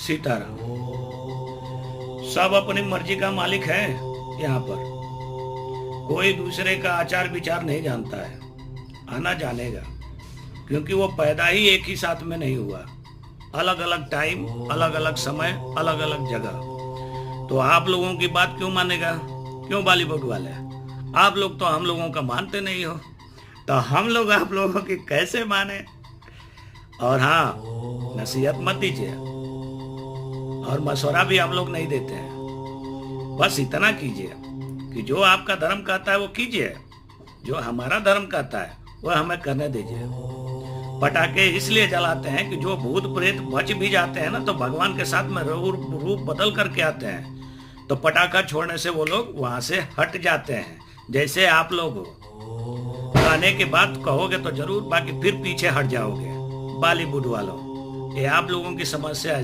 सीताराम। सब अपनी मर्जी का मालिक है। यहाँ पर कोई दूसरे का आचार विचार नहीं जानता है, आना जानेगा, क्योंकि वो पैदा ही एक ही साथ में नहीं हुआ। अलग अलग टाइम, अलग अलग समय, अलग अलग जगह। तो आप लोगों की बात क्यों मानेगा? क्यों बॉलीवुड वाले? आप लोग तो हम लोगों का मानते नहीं हो, तो हम लोग आप लोगों की कैसे माने? और हाँ, नसीहत मत दीजिए और मशवरा भी आप लोग नहीं देते हैं। बस इतना कीजिए कि जो आपका धर्म कहता है वो कीजिए, जो हमारा धर्म कहता है वह हमें करने दीजिए। पटाखे इसलिए जलाते हैं कि जो भूत प्रेत बच भी जाते हैं ना, तो भगवान के साथ में रूप बदल करके आते हैं, तो पटाखा छोड़ने से वो लोग वहां से हट जाते हैं। जैसे आप लोग हो, गाने के बाद कहोगे तो जरूर, बाकी फिर पीछे हट जाओगे। बॉलीवुड वालों, ये आप लोगों की समस्या है।